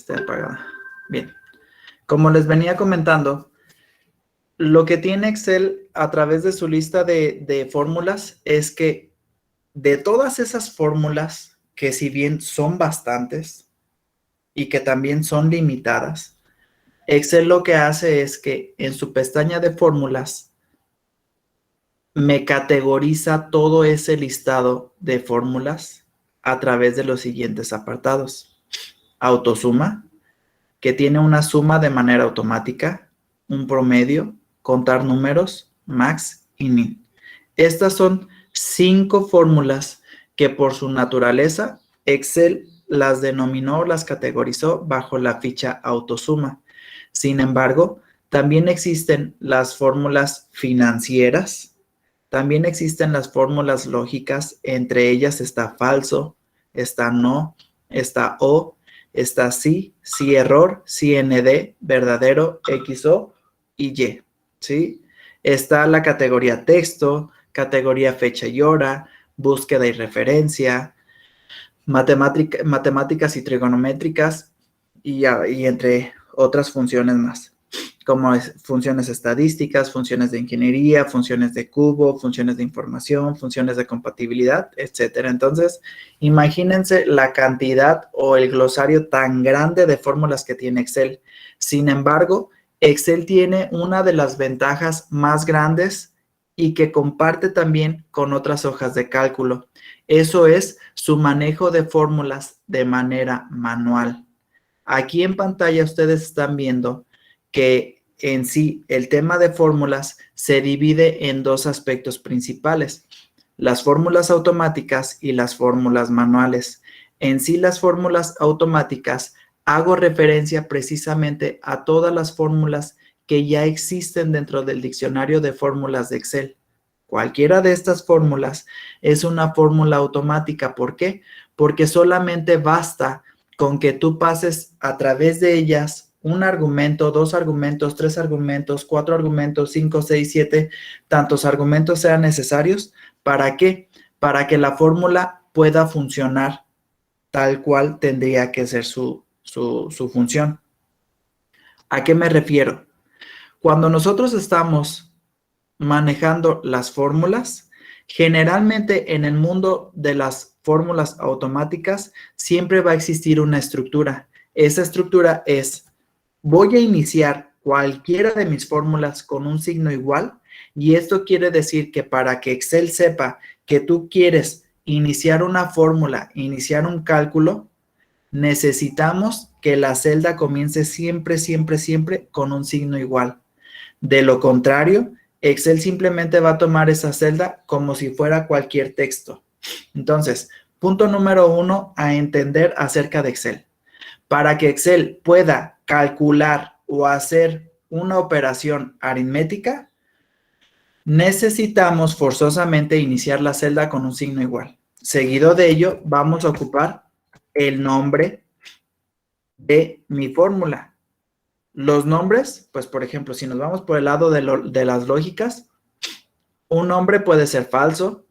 Apagada. Bien. Como les venía comentando, lo que tiene Excel a través de su lista de fórmulas es que de todas esas fórmulas, que si bien son bastantes y que también son limitadas, Excel lo que hace es que en su pestaña de fórmulas me categoriza todo ese listado de fórmulas a través de los siguientes apartados. Autosuma, que tiene una suma de manera automática, un promedio, contar números, max y min. Estas son 5 fórmulas que por su naturaleza Excel las denominó, las categorizó bajo la ficha autosuma. Sin embargo, también existen las fórmulas financieras, también existen las fórmulas lógicas, entre ellas está falso, está no, está o, está sí, sí error, sí nd, verdadero, XO y Y, ¿sí? Está la categoría texto, categoría fecha y hora, búsqueda y referencia, matemáticas y trigonométricas y entre otras funciones más, como funciones estadísticas, funciones de ingeniería, funciones de cubo, funciones de información, funciones de compatibilidad, etcétera. Entonces, imagínense la cantidad o el glosario tan grande de fórmulas que tiene Excel. Sin embargo, Excel tiene una de las ventajas más grandes y que comparte también con otras hojas de cálculo. Eso es su manejo de fórmulas de manera manual. Aquí en pantalla ustedes están viendo que en sí el tema de fórmulas se divide en 2 aspectos principales: las fórmulas automáticas y las fórmulas manuales. En sí, las fórmulas automáticas hago referencia precisamente a todas las fórmulas que ya existen dentro del diccionario de fórmulas de Excel. Cualquiera de estas fórmulas es una fórmula automática. ¿Por qué? Porque solamente basta con que tú pases a través de ellas un argumento, 2 argumentos, 3 argumentos, 4 argumentos, 5, 6, 7, tantos argumentos sean necesarios. ¿Para qué? Para que la fórmula pueda funcionar tal cual tendría que ser su función. ¿A qué me refiero? Cuando nosotros estamos manejando las fórmulas, generalmente en el mundo de las fórmulas automáticas siempre va a existir una estructura. Esa estructura es: voy a iniciar cualquiera de mis fórmulas con un signo igual, y esto quiere decir que para que Excel sepa que tú quieres iniciar una fórmula, iniciar un cálculo, necesitamos que la celda comience siempre, siempre, siempre con un signo igual. De lo contrario, Excel simplemente va a tomar esa celda como si fuera cualquier texto. Entonces, punto número 1 a entender acerca de Excel. Para que Excel pueda calcular o hacer una operación aritmética, necesitamos forzosamente iniciar la celda con un signo igual. Seguido de ello, vamos a ocupar el nombre de mi fórmula. Los nombres, pues por ejemplo, si nos vamos por el lado de las lógicas, un nombre puede ser falso,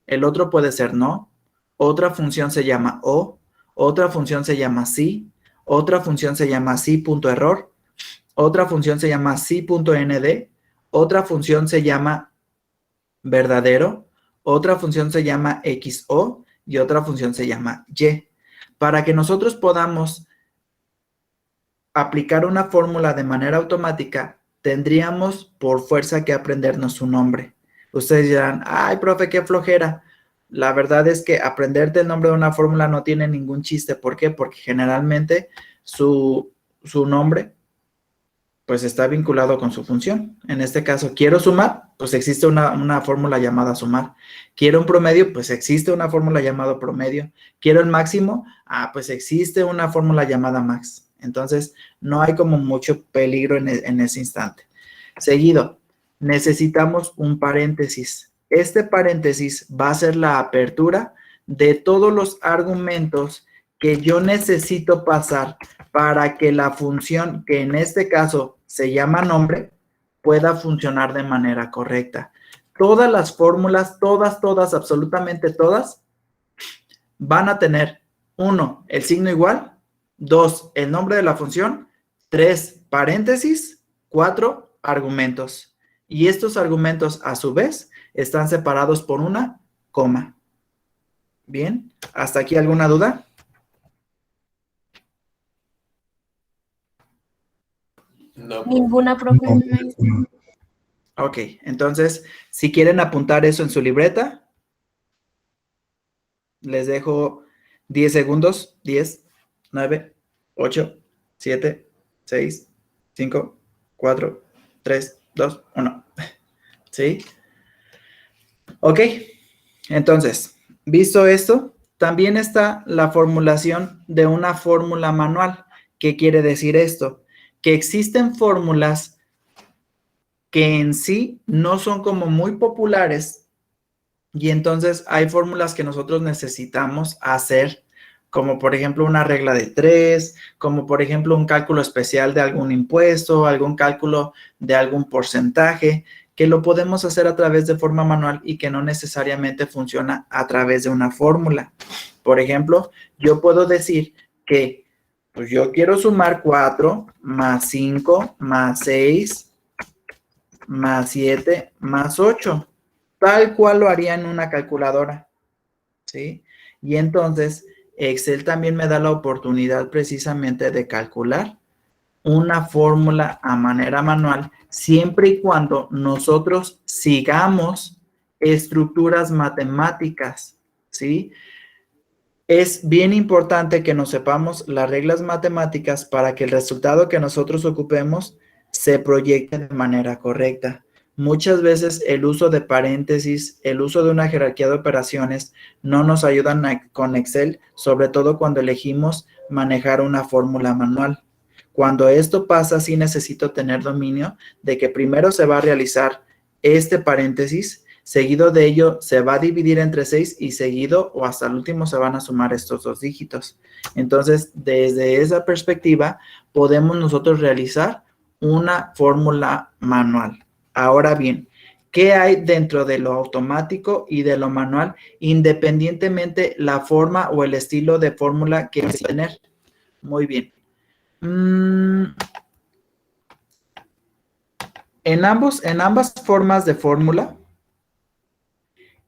el otro puede ser no, otra función se llama o, otra función se llama sí, otra función se llama sí.error, otra función se llama sí.nd, otra función se llama verdadero, otra función se llama XO y otra función se llama Y. Para que nosotros podamos aplicar una fórmula de manera automática, tendríamos por fuerza que aprendernos su nombre. Ustedes dirán: ay, profe, qué flojera. La verdad es que aprenderte el nombre de una fórmula no tiene ningún chiste. ¿Por qué? Porque generalmente su nombre pues está vinculado con su función. En este caso, quiero sumar, pues existe una fórmula llamada sumar. Quiero un promedio, pues existe una fórmula llamada promedio. Quiero el máximo, pues existe una fórmula llamada max. Entonces, no hay como mucho peligro en ese instante. Seguido, necesitamos un paréntesis. Este paréntesis va a ser la apertura de todos los argumentos que yo necesito pasar para que la función, que en este caso se llama nombre, pueda funcionar de manera correcta. Todas las fórmulas, todas, absolutamente todas, van a tener: 1, el signo igual; 2, el nombre de la función. 3, paréntesis. 4, argumentos. Y estos argumentos, a su vez, están separados por una coma. Bien, ¿hasta aquí alguna duda? No. Ninguna, profe. Ok, entonces, si quieren apuntar eso en su libreta, les dejo 10 segundos. 10, 9, 8, 7, 6, 5, 4, 3, 2, 1. ¿Sí? Ok, entonces, visto esto, también está la formulación de una fórmula manual. ¿Qué quiere decir esto? Que existen fórmulas que en sí no son como muy populares y entonces hay fórmulas que nosotros necesitamos hacer, como por ejemplo una regla de 3, como por ejemplo un cálculo especial de algún impuesto, algún cálculo de algún porcentaje, que lo podemos hacer a través de forma manual y que no necesariamente funciona a través de una fórmula. Por ejemplo, yo puedo decir que pues yo quiero sumar 4 más 5 más 6 más 7 más 8, tal cual lo haría en una calculadora, ¿sí? Y entonces Excel también me da la oportunidad precisamente de calcular una fórmula a manera manual, siempre y cuando nosotros sigamos estructuras matemáticas, ¿sí? Es bien importante que nos sepamos las reglas matemáticas para que el resultado que nosotros ocupemos se proyecte de manera correcta. Muchas veces el uso de paréntesis, el uso de una jerarquía de operaciones no nos ayudan con Excel, sobre todo cuando elegimos manejar una fórmula manual. Cuando esto pasa, sí necesito tener dominio de que primero se va a realizar este paréntesis, seguido de ello se va a dividir entre 6 y seguido o hasta el último se van a sumar estos dos dígitos. Entonces, desde esa perspectiva, podemos nosotros realizar una fórmula manual. Ahora bien, ¿qué hay dentro de lo automático y de lo manual, independientemente la forma o el estilo de fórmula que quieras tener? Muy bien. En ambas formas de fórmula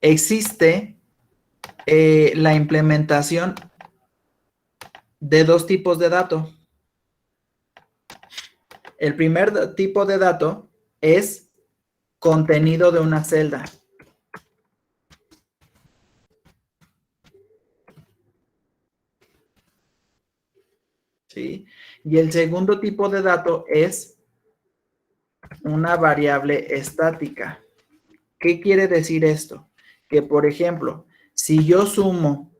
existe la implementación de dos tipos de dato. El primer tipo de dato es contenido de una celda. ¿Sí? Y el segundo tipo de dato es una variable estática. ¿Qué quiere decir esto? Que, por ejemplo, si yo sumo,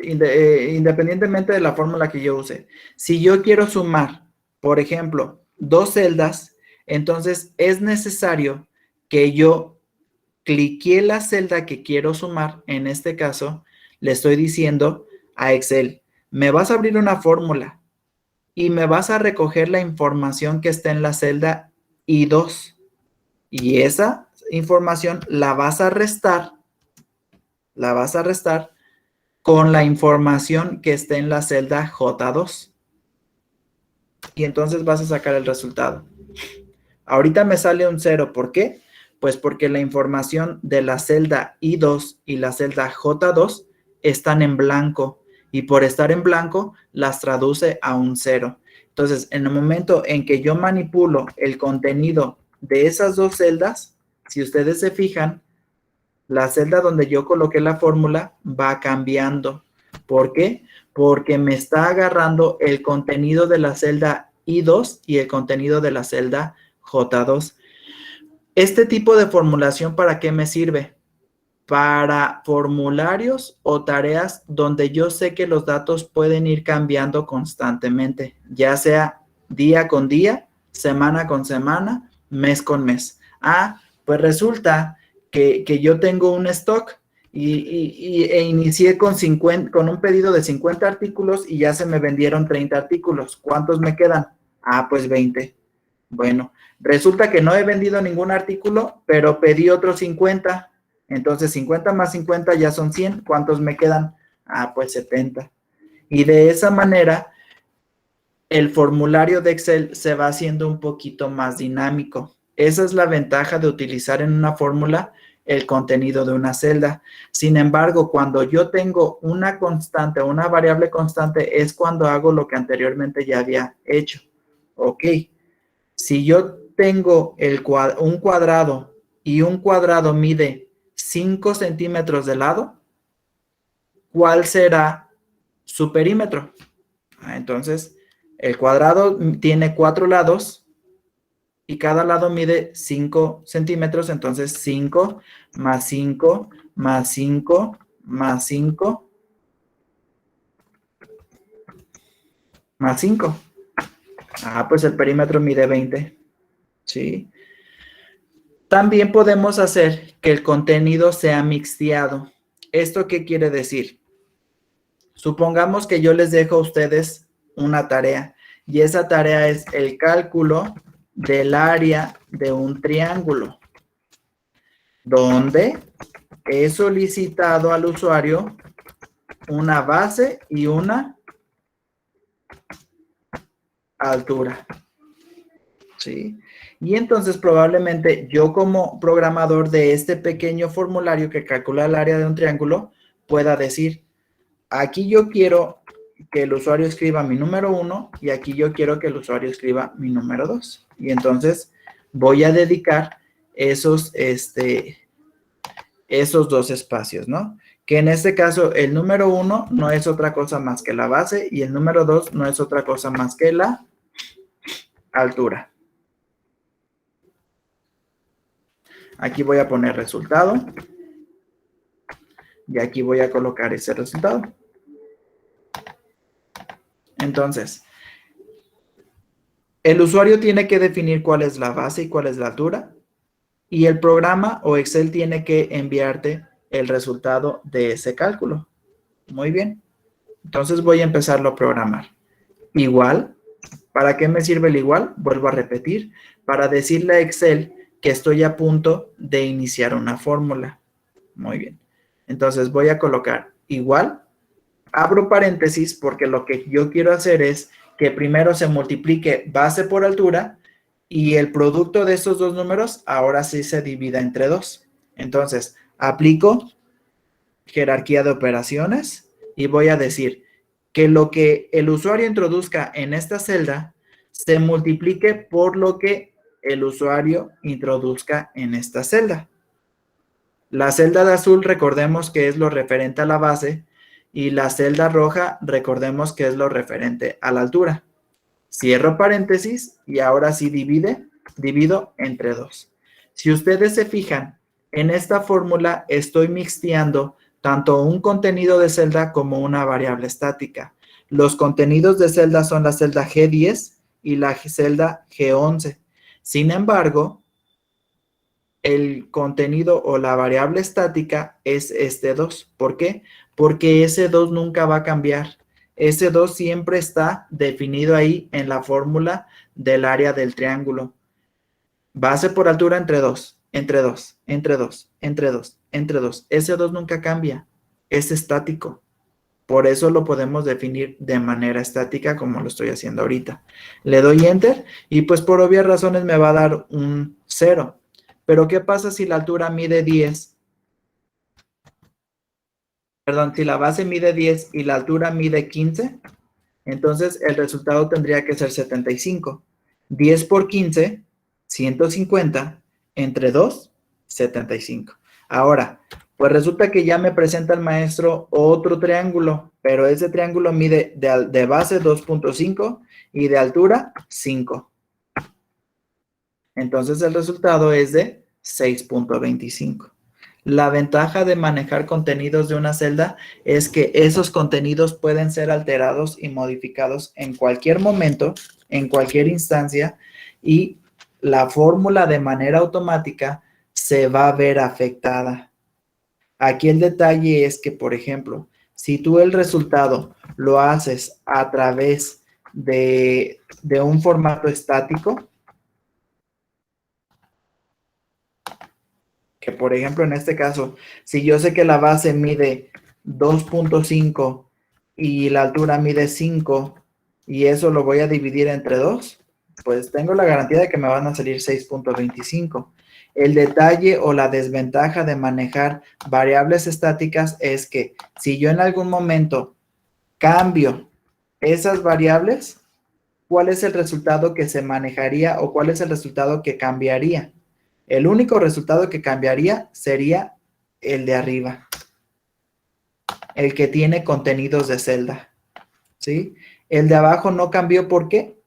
independientemente de la fórmula que yo use, si yo quiero sumar, por ejemplo, dos celdas, entonces es necesario que yo cliquee la celda que quiero sumar. En este caso, le estoy diciendo a Excel, me vas a abrir una fórmula y me vas a recoger la información que está en la celda I2 y esa información la vas a restar con la información que esté en la celda J2 y entonces vas a sacar el resultado. Ahorita me sale un 0, ¿por qué? Pues porque la información de la celda I2 y la celda J2 están en blanco y por estar en blanco las traduce a un 0. Entonces, en el momento en que yo manipulo el contenido de esas dos celdas, si ustedes se fijan, la celda donde yo coloqué la fórmula va cambiando. ¿Por qué? Porque me está agarrando el contenido de la celda I2 y el contenido de la celda J2. Este tipo de formulación, ¿para qué me sirve? Para formularios o tareas donde yo sé que los datos pueden ir cambiando constantemente, ya sea día con día, semana con semana, mes con mes. Pues resulta que yo tengo un stock e inicié con un pedido de 50 artículos y ya se me vendieron 30 artículos. ¿Cuántos me quedan? Pues 20. Bueno, resulta que no he vendido ningún artículo, pero pedí otros 50. Entonces, 50 más 50 ya son 100. ¿Cuántos me quedan? Pues 70. Y de esa manera, el formulario de Excel se va haciendo un poquito más dinámico. Esa es la ventaja de utilizar en una fórmula el contenido de una celda. Sin embargo, cuando yo tengo una constante, una variable constante, es cuando hago lo que anteriormente ya había hecho. Ok, si yo tengo un cuadrado y un cuadrado mide 5 centímetros de lado, ¿cuál será su perímetro? Entonces, el cuadrado tiene 4 lados y cada lado mide 5 centímetros, entonces 5 más 5 más 5 más 5 más 5. Pues el perímetro mide 20, ¿sí? También podemos hacer que el contenido sea mixteado. ¿Esto qué quiere decir? Supongamos que yo les dejo a ustedes una tarea y esa tarea es el cálculo del área de un triángulo, donde he solicitado al usuario una base y una altura, ¿sí? Y entonces probablemente yo como programador de este pequeño formulario que calcula el área de un triángulo pueda decir, aquí yo quiero que el usuario escriba mi número 1 y aquí yo quiero que el usuario escriba mi número 2. Y entonces voy a dedicar esos dos espacios, ¿no? Que en este caso el número 1 no es otra cosa más que la base y el número 2 no es otra cosa más que la altura. Aquí voy a poner resultado y aquí voy a colocar ese resultado. Entonces, el usuario tiene que definir cuál es la base y cuál es la altura y el programa o Excel tiene que enviarte el resultado de ese cálculo. Muy bien. Entonces voy a empezarlo a programar. Igual, ¿para qué me sirve el igual? Vuelvo a repetir, para decirle a Excel que estoy a punto de iniciar una fórmula. Muy bien. Entonces voy a colocar igual, abro paréntesis porque lo que yo quiero hacer es que primero se multiplique base por altura y el producto de estos dos números ahora sí se divida entre 2. Entonces, aplico jerarquía de operaciones y voy a decir que lo que el usuario introduzca en esta celda se multiplique por lo que el usuario introduzca en esta celda. La celda de azul recordemos que es lo referente a la base y la celda roja recordemos que es lo referente a la altura. Cierro paréntesis y ahora sí divido entre 2. Si ustedes se fijan, en esta fórmula estoy mixteando tanto un contenido de celda como una variable estática. Los contenidos de celda son la celda G10 y la celda G11. Sin embargo, el contenido o la variable estática es este 2. ¿Por qué? Porque ese 2 nunca va a cambiar. Ese 2 siempre está definido ahí en la fórmula del área del triángulo. Base por altura entre 2, entre 2, entre 2, entre 2, entre 2. Ese 2 nunca cambia. Es estático. Por eso lo podemos definir de manera estática como lo estoy haciendo ahorita. Le doy Enter y pues por obvias razones me va a dar un 0. Pero ¿qué pasa si la altura mide 10? Perdón, si la base mide 10 y la altura mide 15, entonces el resultado tendría que ser 75. 10 por 15, 150, entre 2, 75. Ahora, pues resulta que ya me presenta el maestro otro triángulo, pero ese triángulo mide de base 2.5 y de altura 5. Entonces el resultado es de 6.25. La ventaja de manejar contenidos de una celda es que esos contenidos pueden ser alterados y modificados en cualquier momento, en cualquier instancia, y la fórmula de manera automática se va a ver afectada. Aquí el detalle es que, por ejemplo, si tú el resultado lo haces a través de un formato estático, que por ejemplo en este caso, si yo sé que la base mide 2.5 y la altura mide 5 y eso lo voy a dividir entre 2, pues tengo la garantía de que me van a salir 6.25. El detalle o la desventaja de manejar variables estáticas es que si yo en algún momento cambio esas variables, ¿cuál es el resultado que se manejaría o cuál es el resultado que cambiaría? El único resultado que cambiaría sería el de arriba, el que tiene contenidos de celda, ¿sí? El de abajo no cambió, ¿por qué?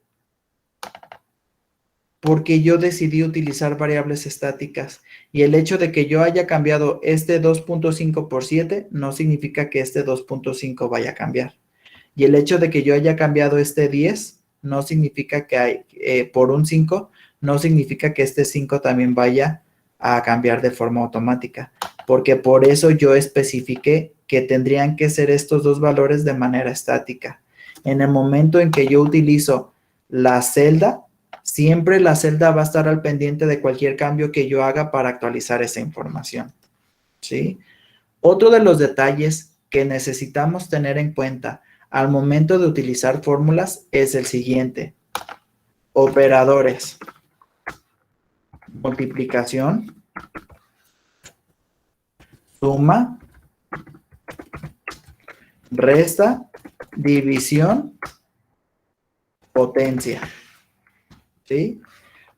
Porque yo decidí utilizar variables estáticas y el hecho de que yo haya cambiado este 2.5 por 7 no significa que este 2.5 vaya a cambiar. Y el hecho de que yo haya cambiado este 10 no significa que por un 5, no significa que este 5 también vaya a cambiar de forma automática, porque por eso yo especifiqué que tendrían que ser estos dos valores de manera estática. En el momento en que yo utilizo la celda, siempre la celda va a estar al pendiente de cualquier cambio que yo haga para actualizar esa información, ¿sí? Otro de los detalles que necesitamos tener en cuenta al momento de utilizar fórmulas es el siguiente. Operadores. Multiplicación. Suma. Resta. División. Potencia. ¿Sí?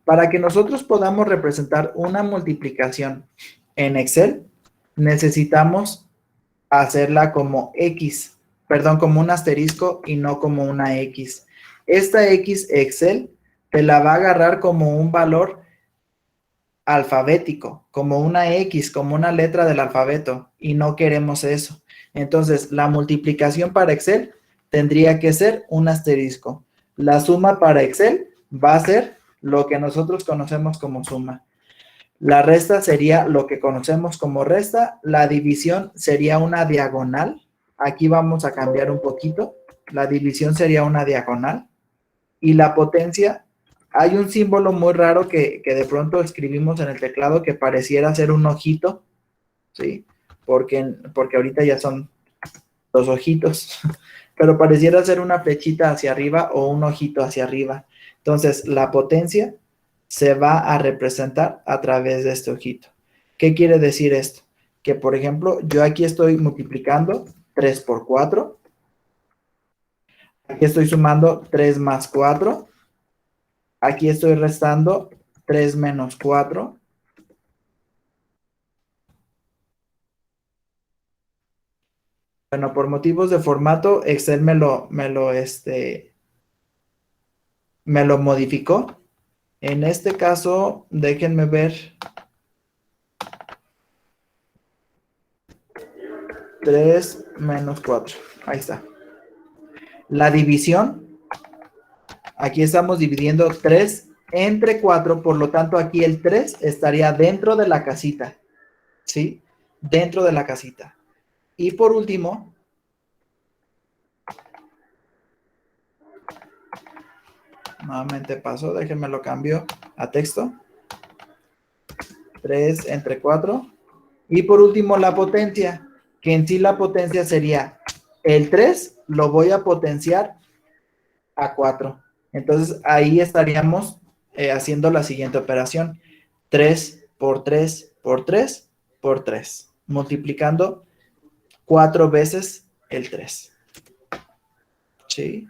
Para que nosotros podamos representar una multiplicación en Excel, necesitamos hacerla como X, perdón, como un asterisco y no como una X. Esta X Excel te la va a agarrar como un valor alfabético, como una X, como una letra del alfabeto, y no queremos eso. Entonces, la multiplicación para Excel tendría que ser un asterisco. La suma para Excel va a ser lo que nosotros conocemos como suma. La resta sería lo que conocemos como resta. La división sería una diagonal. Aquí vamos a cambiar un poquito. La división sería una diagonal. Y la potencia, hay un símbolo muy raro que de pronto escribimos en el teclado que pareciera ser un ojito, ¿sí? Porque ahorita ya son dos ojitos, pero pareciera ser una flechita hacia arriba o un ojito hacia arriba. Entonces, la potencia se va a representar a través de este ojito. ¿Qué quiere decir esto? Que, por ejemplo, yo aquí estoy multiplicando 3 por 4. Aquí estoy sumando 3 más 4. Aquí estoy restando 3 menos 4. Bueno, por motivos de formato, Excel me lo modificó. En este caso, déjenme ver. 3 menos 4. Ahí está. La división. Aquí estamos dividiendo 3 entre 4. Por lo tanto, aquí el 3 estaría dentro de la casita. ¿Sí? Dentro de la casita. Y por último, nuevamente paso, déjenme lo cambio a texto. 3 entre 4. Y por último, la potencia, que en sí la potencia sería el 3, lo voy a potenciar a 4. Entonces, ahí estaríamos haciendo la siguiente operación. 3 por 3 por 3 por 3, multiplicando 4 veces el 3. ¿Sí?